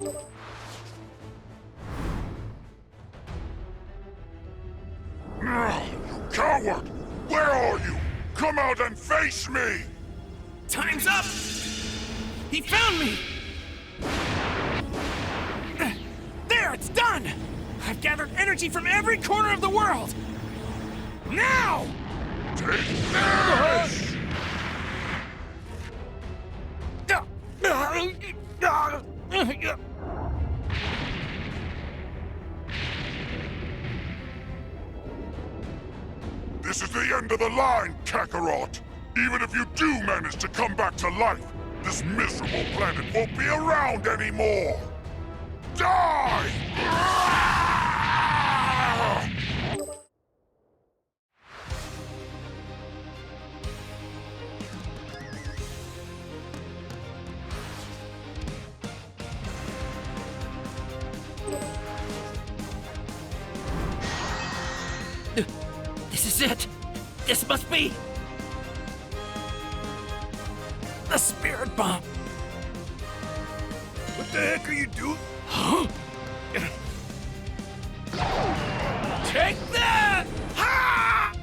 You coward! Where are you? Come out and face me! Time's up! He found me! There, it's done! I've gathered energy from every corner of the world! Now! Take this! This is the end of the line, Kakarot! Even if you do manage to come back to life, this miserable planet won't be around anymore! Die! This is it! This must be... the Spirit Bomb! What the heck are you doing? Huh? Take that! Ha!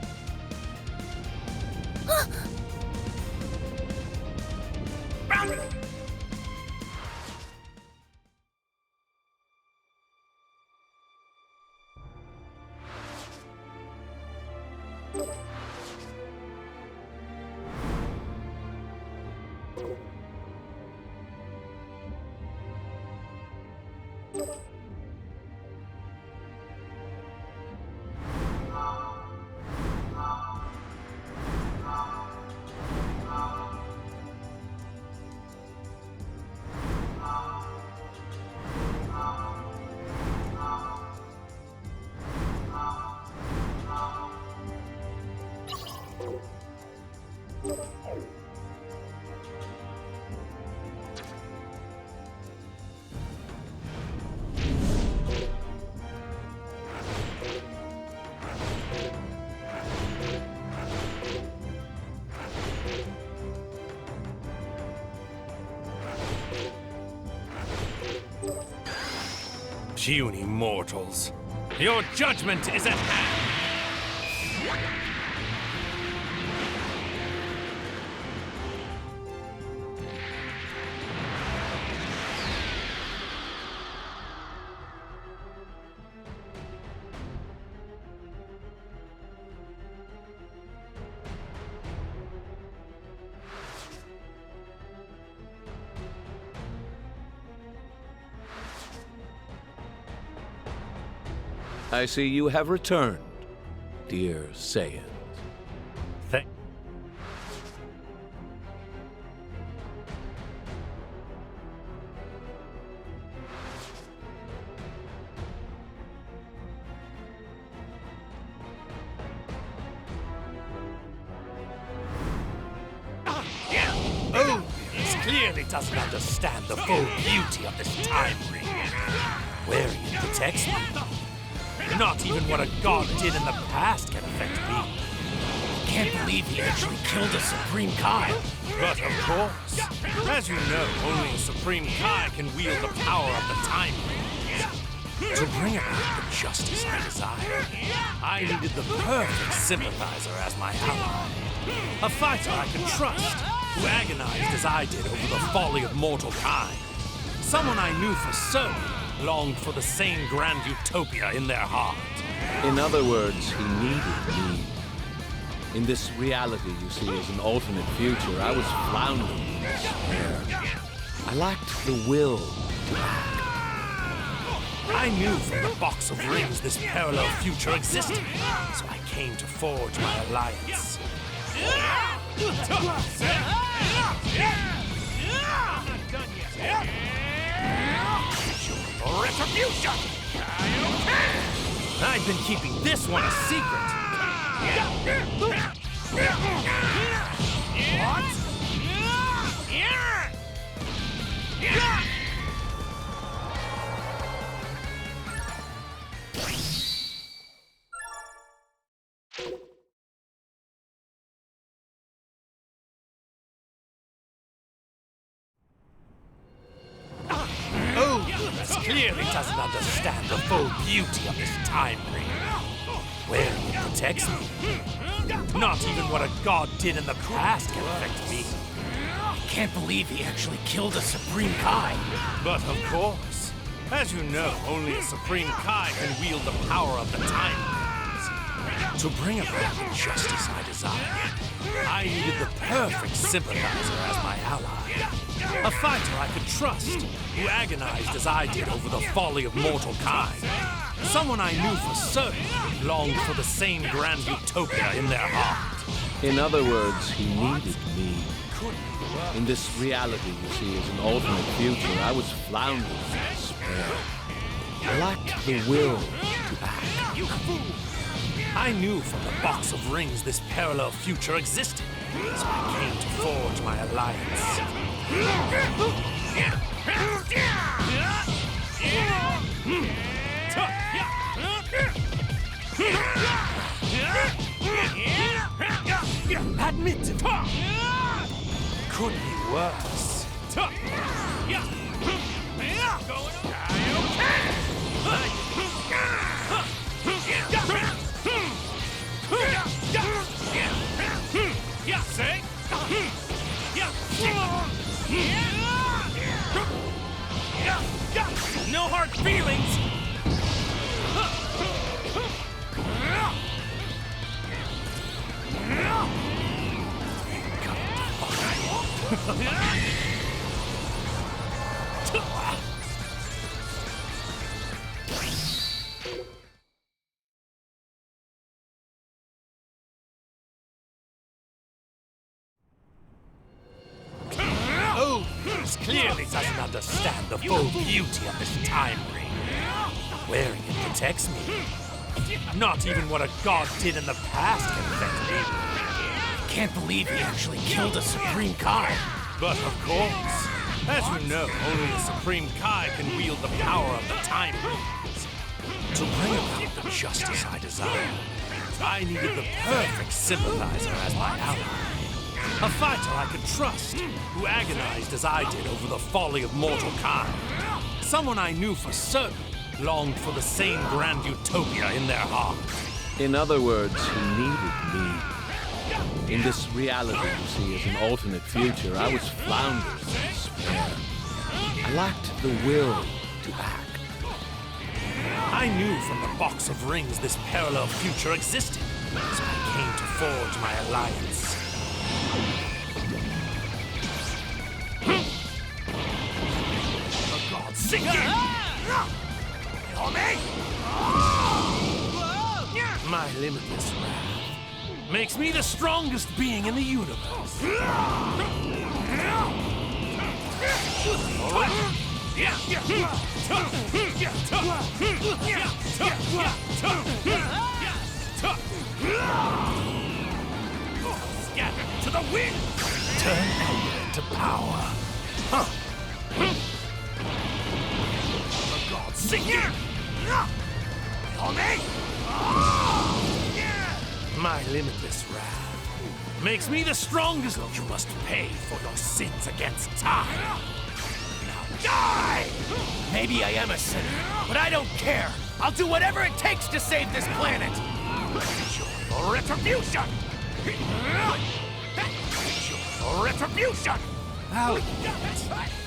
Puny mortals, your judgment is at hand! I see you have returned, dear Saiyans. Oh, this clearly doesn't understand the full beauty of this time ring. Where he protects me. Not even what a god did in the past can affect me. I can't believe he actually killed a Supreme Kai. But of course, as you know, only a Supreme Kai can wield the power of the Time Ring. To bring about the justice I desire, I needed the perfect sympathizer as my ally. A fighter I could trust, who agonized as I did over the folly of mortal kind. Someone I knew for certain longed for the same grand utopia in their heart. In other words, he needed me. In this reality you see as an alternate future, I was floundering in despair. I lacked the will to act. I knew from the box of rings this parallel future existed, so I came to forge my alliance. Retribution! I've been keeping this one a secret. What? Oh, This clearly doesn't understand the full beauty of this time ring. Where it protects me. Not even what a god did in the past can affect me. Can't believe he actually killed a Supreme Kai. But of course, as you know, only a Supreme Kai can wield the power of the time rings. To bring about the justice I desire, I needed the perfect sympathizer as my ally. A fighter I could trust, who agonized as I did over the folly of mortal kind. Someone I knew for certain longed for the same grand utopia in their heart. In other words, he needed me. In this reality you see as an alternate future, I was floundering in despair. I lacked the will to act. You fool! I knew from the box of rings this parallel future existed, so I came to forge my alliance. Admit it! Could be worse. No hard feelings! This clearly doesn't understand the full beauty of this time ring. Wearing it protects me. Not even what a god did in the past can affect me. Can't believe he actually killed a Supreme Kai. But of course, as you know, only a Supreme Kai can wield the power of the time rings. To bring about the justice I desire, I needed the perfect sympathizer as my ally. A fighter I could trust, who agonized as I did over the folly of mortal kind. Someone I knew for certain longed for the same grand utopia in their heart. In other words, he needed me. In this reality you see as an alternate future, I was floundering in despair. I lacked the will to act. I knew from the box of rings this parallel future existed, so I came to forge my alliance. For God's sake! My limitless wrath makes me the strongest being in the universe. Scatter to the wind! Turn anger into power. For God's sake! My limitless wrath makes me the strongest. You must pay for your sins against time. Now die! Maybe I am a sinner, but I don't care. I'll do whatever it takes to save this planet. Your retribution! Your retribution! Valiant.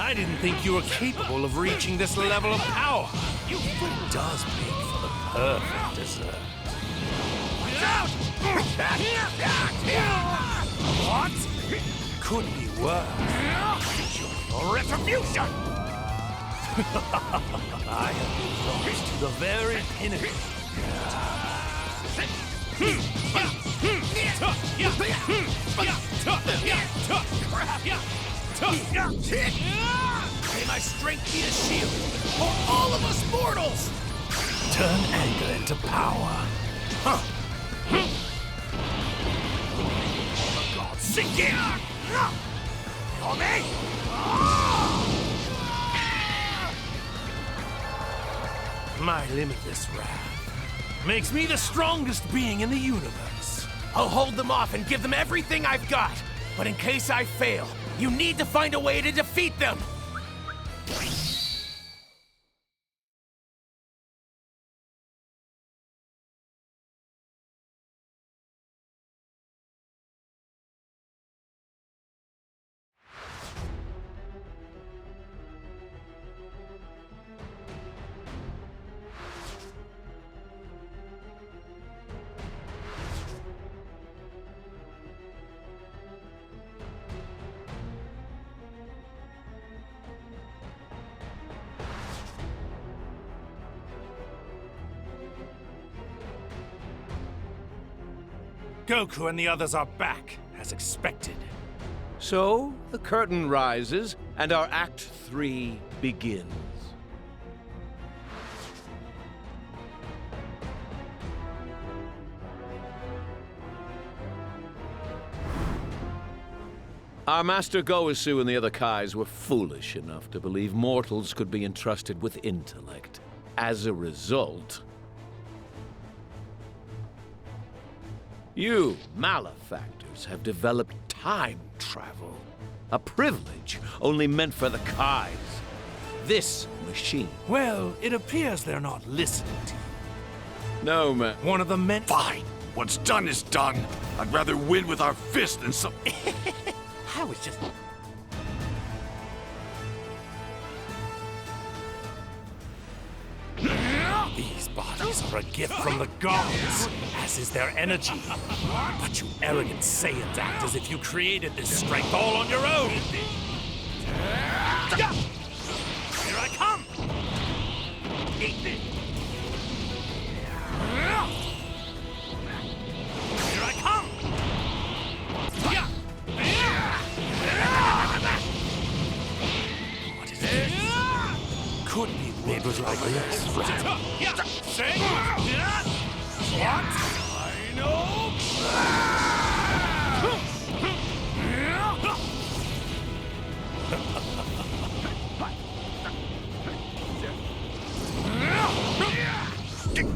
I didn't think you were capable of reaching this level of power. It does make for the perfect dessert. Out! What? Could be worse. Your retribution! I have been lost to the very pinnacle. May my strength be a shield for all of us mortals! Turn anger into power. For God's sake! My limitless wrath makes me the strongest being in the universe. I'll hold them off and give them everything I've got. But in case I fail, you need to find a way to defeat them. Goku and the others are back, as expected. So, the curtain rises, and our Act 3 begins. Our Master Goesu and the other Kais were foolish enough to believe mortals could be entrusted with intellect. As a result, you, malefactors, have developed time travel. A privilege only meant for the Kais. This machine. Well, it appears they're not listening to you. No, man. One of them meant... Fine. What's done is done. I'd rather win with our fist than some... I was just... These bodies are a gift from the gods, as is their energy. But you arrogant Saiyans act as if you created this strength all on your own. Here I come! Eat this! Here I come! What is this? Could be neighbors like this, right? Say what? I know.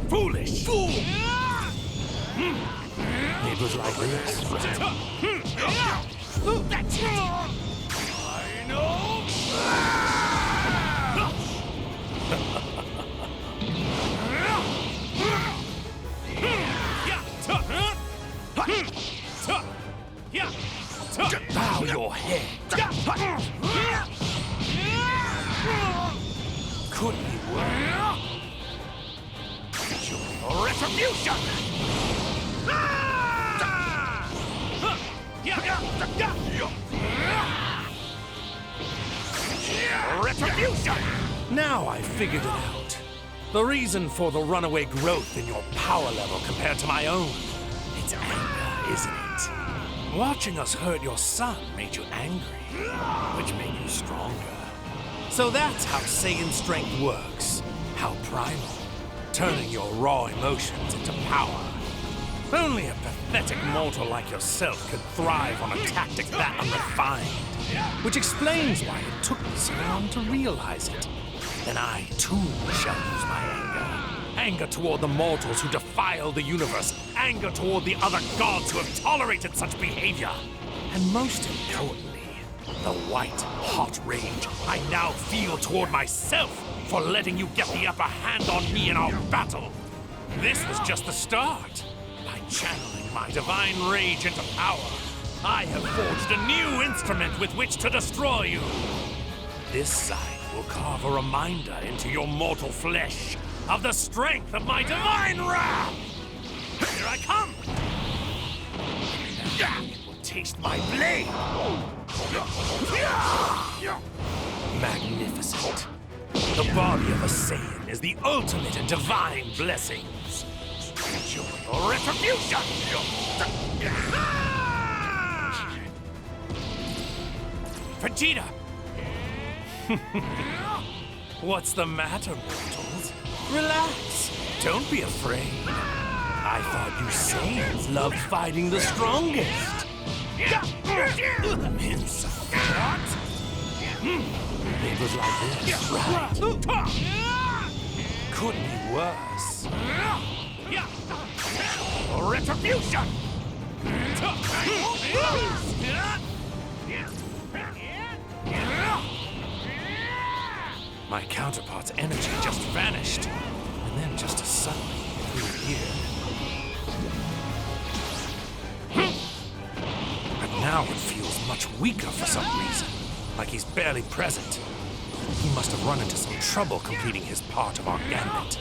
Foolish fool! Neighbors like this, right? That's it! I know. Bow your head. Could be worse. Retribution! Retribution! Now I figured it out. The reason for the runaway growth in your power level compared to my own. It's anger, isn't it? Watching us hurt your son made you angry, which made you stronger. So that's how Saiyan strength works. How primal. Turning your raw emotions into power. Only a pathetic mortal like yourself could thrive on a tactic that unrefined. Which explains why it took me so long to realize it. Then I, too, shall use my anger. Anger toward the mortals who defile the universe. Anger toward the other gods who have tolerated such behavior. And most importantly, the white, hot rage I now feel toward myself for letting you get the upper hand on me in our battle. This was just the start. By channeling my divine rage into power, I have forged a new instrument with which to destroy you. This side will carve a reminder into your mortal flesh of the strength of my divine wrath. Here I come. It will taste my blade. Magnificent. The body of a Saiyan is the ultimate in divine blessings. Enjoy your retribution! Vegeta! What's the matter, mortals? Relax. Don't be afraid. I thought you Saiyans loved fighting the strongest. Mince of what? Neighbors like this, right? Could be worse. Retribution! My counterpart's energy just vanished, and then just as suddenly reappeared. But now it feels much weaker for some reason, like he's barely present. He must have run into some trouble completing his part of our gambit.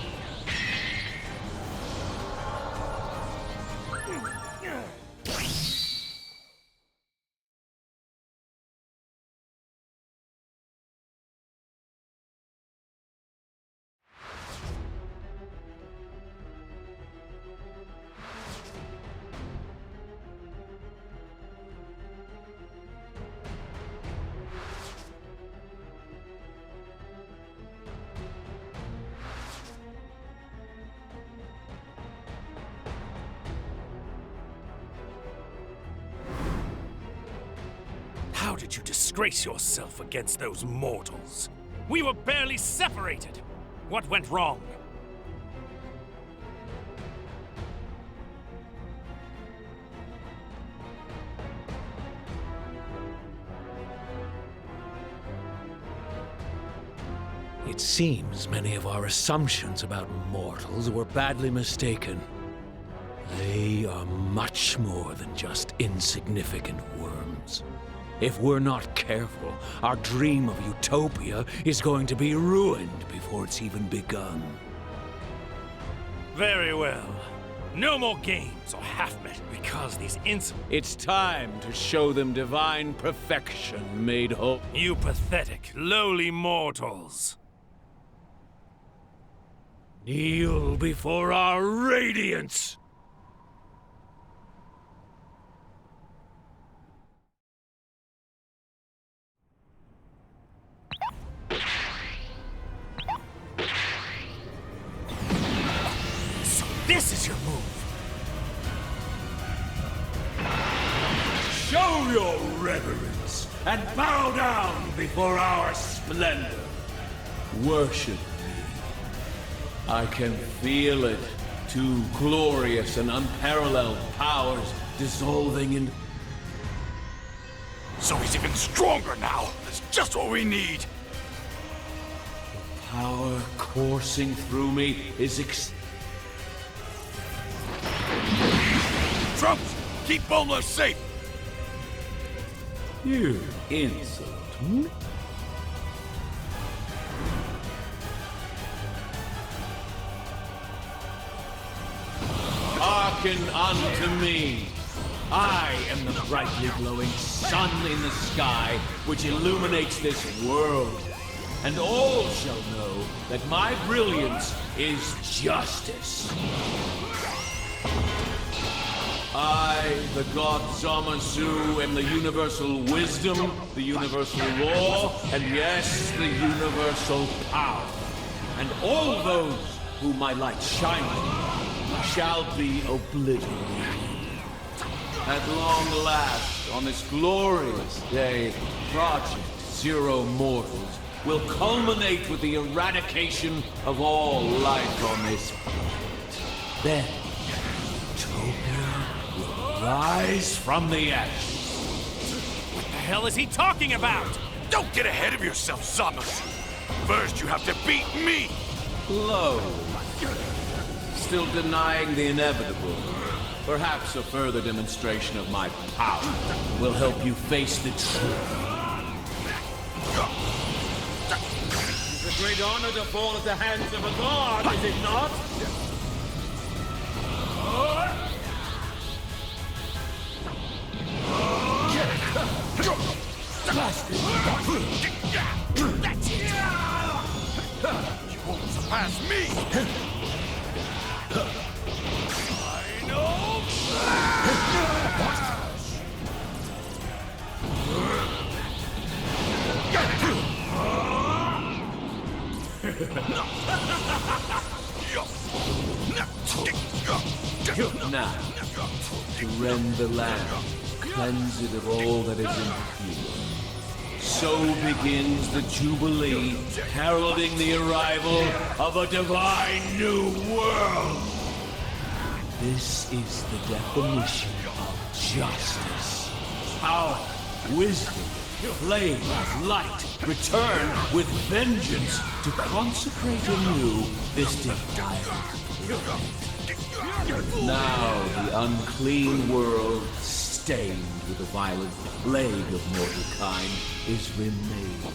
did you disgrace yourself against those mortals? We were barely separated. What went wrong? It seems many of our assumptions about mortals were badly mistaken. They are much more than just insignificant worms. If we're not careful, our dream of utopia is going to be ruined before it's even begun. Very well. No more games or half-measures, because these insolent... It's time to show them divine perfection made whole. You pathetic, lowly mortals. Kneel before our radiance! So this is your move. Show your reverence and bow down before our splendor. Worship me. I can feel it. Two glorious and unparalleled powers dissolving in... So he's even stronger now. That's just what we need. Power coursing through me is Trumps, keep Boma safe. You insult. Hearken unto me. I am the brightly glowing sun in the sky, which illuminates this world. And all shall know that my brilliance is justice. I, the god Zamasu, am the universal wisdom, the universal law, and yes, the universal power. And all those whom my light shines on shall be obliterated. At long last, on this glorious day, Project Zero Mortals will culminate with the eradication of all life on this planet. Then, Utopia will rise from the ashes. What the hell is he talking about? Don't get ahead of yourself, Zamasu. First, you have to beat me. Low. Still denying the inevitable. Perhaps a further demonstration of my power will help you face the truth. It's a great honor to fall at the hands of a god, is it not? That's it. You won't surpass me. I know. Now, to rend the land, cleanse it of all that is impure. So begins the Jubilee, heralding the arrival of a divine new world. This is the definition of justice. Power, wisdom, flame, light, return with vengeance to consecrate anew this defiled planet. Now the unclean world, stained with the violent plague of mortal kind, is remade.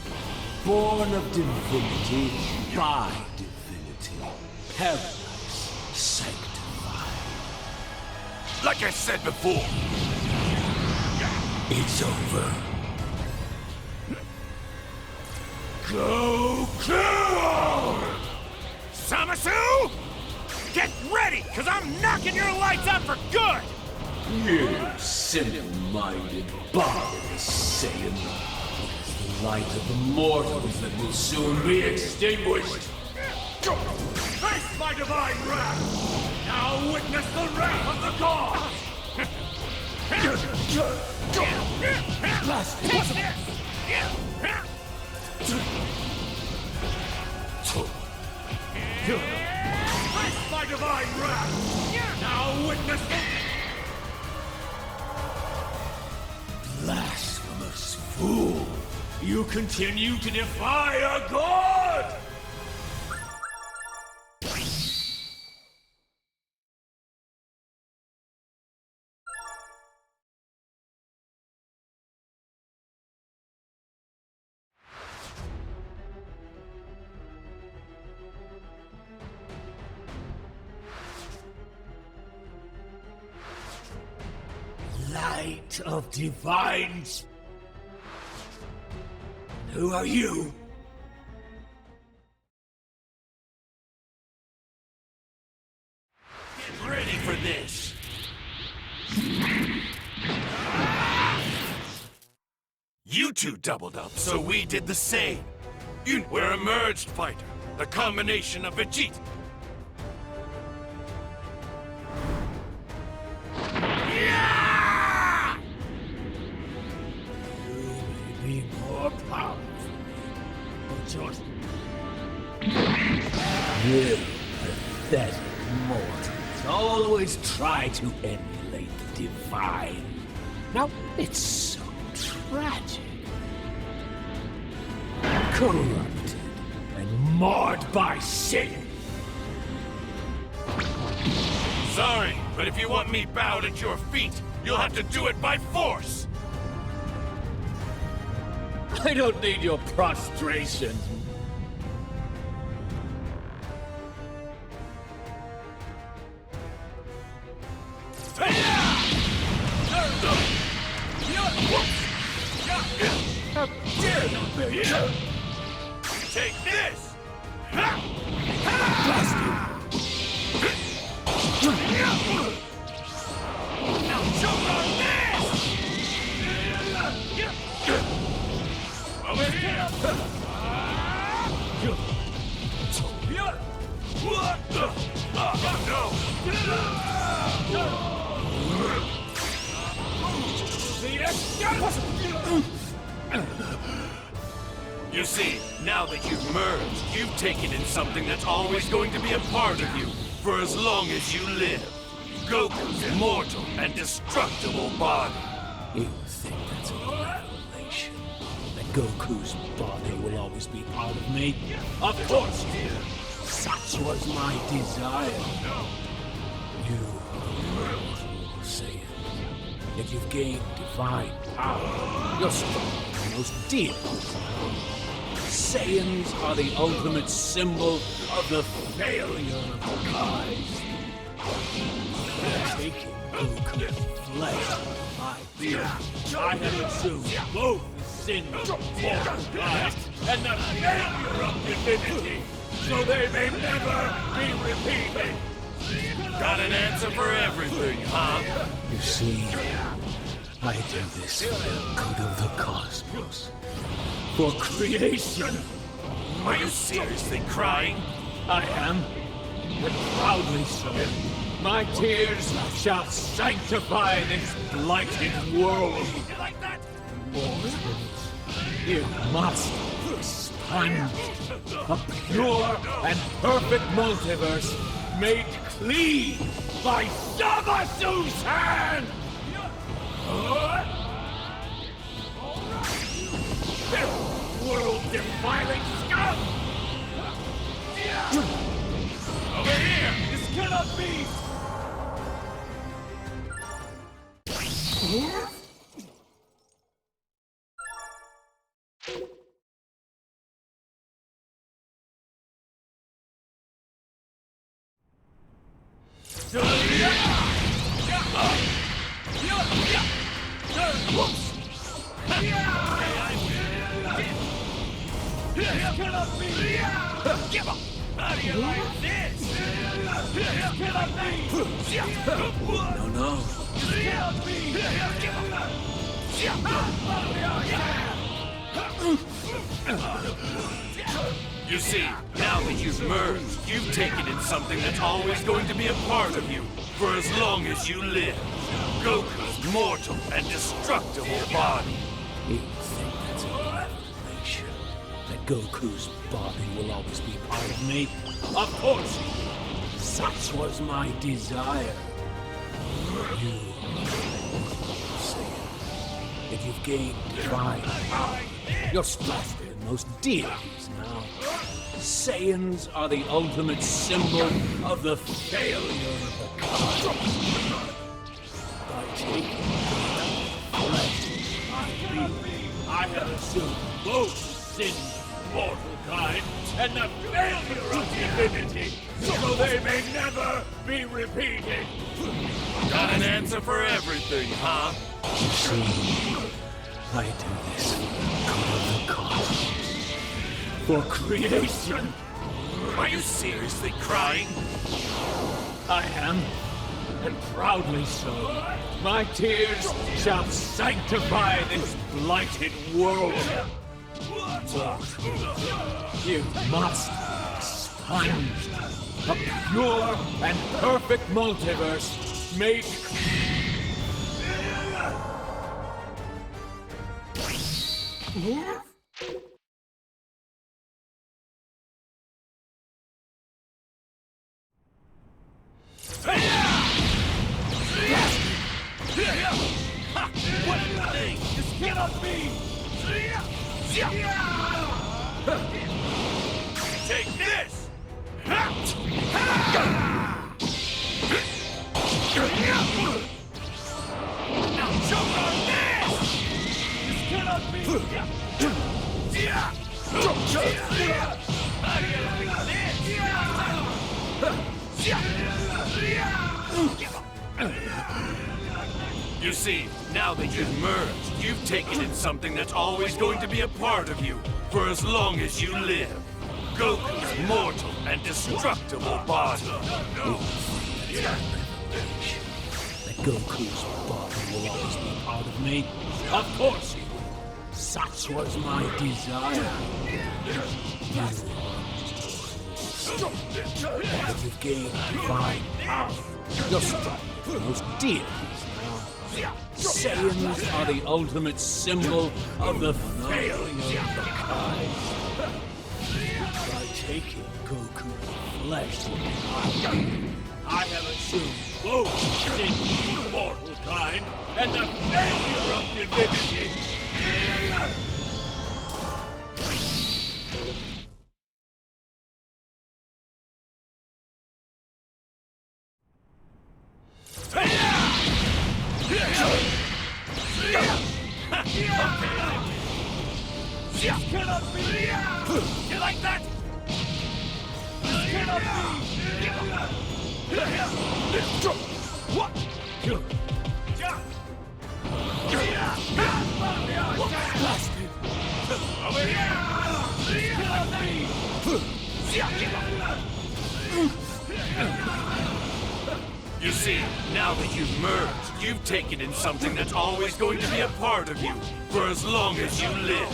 Born of divinity by divinity. Paradise sanctified. Like I said before, It's over. Go kill! Zamasu! Get ready, because I'm knocking your lights out for good! You simple-minded, barbarous Saiyan. It is the light of the mortals that will soon be extinguished. Face my divine wrath! Now witness the wrath of the gods! Press my divine wrath! Now witness the... Blasphemous fool! You continue to defy a god! Light of divines. Who are you? Get ready for this! You two doubled up, so we did the same. We're a merged fighter, a combination of Vegeta. Be more powerful, but just you pathetic mortals always try to emulate the divine. Now it's so tragic, corrupted and marred by sin. Sorry, but if you want me bowed at your feet, you'll have to do it by force! I don't need your prostration. How dare you, bitch! Take this! Blast you! Now choke on this! Over here! You see, now that you've merged, you've taken in something that's always going to be a part of you, for as long as you live. Goku's immortal and destructible body. You think that's a revelation? That Goku's body will always be part of me? Of course, dear. Such was my desire. You are a Saiyan. Yet you've gained divine power. You're stronger than most demons. Saiyans are the ultimate symbol of the failure of the gods. Taking Goku's flesh, my beard, I have consumed both the sin of gods and the failure of divinity, so they may never be repeated. Got an answer for everything, huh? You see, I do this for the good of the cosmos, for creation. Are you seriously crying? I am, but proudly so. My tears shall sanctify this blighted world. You like that? Mortals, you must expunge a pure and perfect multiverse made clean by Zamasu's hand! World-defiling scum! Over here! This cannot be! Give up! How do you like this? No, no. You see, now that you've merged, you've taken in something that's always going to be a part of you, for as long as you live. Goku's mortal and destructible body. You think that's a revelation? That Goku's body will always be part of me? Of course! Such was my desire. You Saiyan. If you've gained divine power, you're stronger than most deities now. Saiyans are the ultimate symbol of the failure of the cosmos. By taking I have assumed both sin's mortal kind and the failure of divinity, so they may never be repeated. Got an answer for everything, huh? You see, I do this for the good of the cosmos, for creation. Are you seriously crying? I am, and proudly so. My tears shall sanctify this blighted world. You must expunge a pure and perfect multiverse made. What do you think? Just get on me! Take this! Now choke on this! Just get on me! You see, now that you've merged, you've taken in something that's always going to be a part of you, for as long as you live. Goku's mortal and destructible body. That Goku's body will always be part of me? Of course it will. Such was my desire. If you've gained divine power, you're stronger than most deities now. Saiyans are the ultimate symbol of the failure of the kind. By taking Goku's flesh, I have assumed both sin's mortal kind and the failure of divinity. You like that? What? Over here! You see, now that you've merged, you've taken in something that's always going to be a part of you, for as long as you live.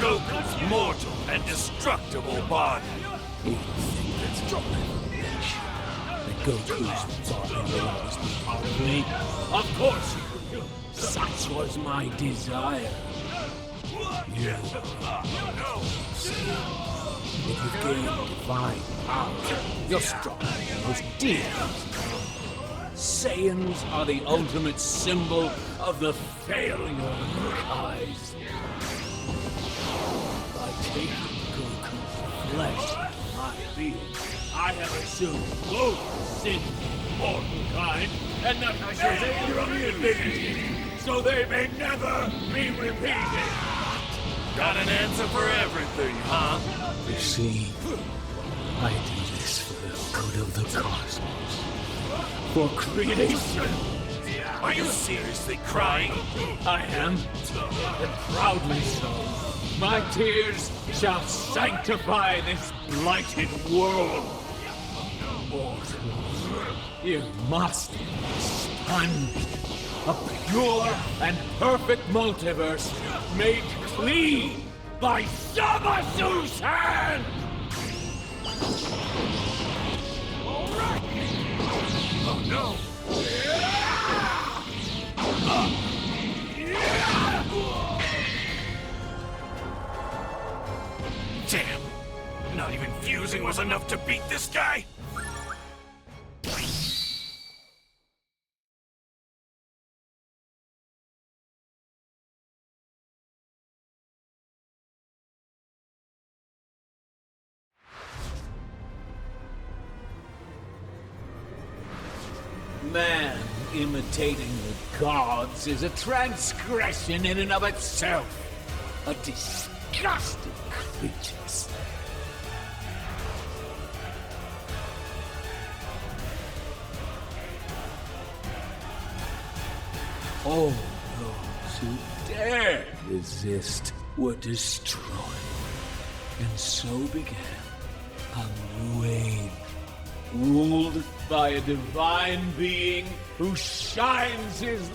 Goku's mortal and destructible body. You think that's a revelation? That Goku's body will always be part of me? Of course it will. Such was my desire. You. If you've gained divine power, you're stronger than most deities. Saiyans are the ultimate symbol of the failure of the kind. By taking Goku's flesh into my being, I have assumed both sin's mortal kind and the failure of divinity, so they may never be repeated. Got an answer for everything, huh? You see, I do this for the good of the cosmos. For creation. Are you seriously crying? I am, and proudly so. My tears shall sanctify this blighted world. Mortals, you must expunge a pure and perfect multiverse made clean by Zamasu's hand! Oh no! Damn! Not even fusing was enough to beat this guy? Man imitating the gods is a transgression in and of itself. A disgusting creatures. All those who dared resist were destroyed. And so began a new age, ruled by a divine being who shines his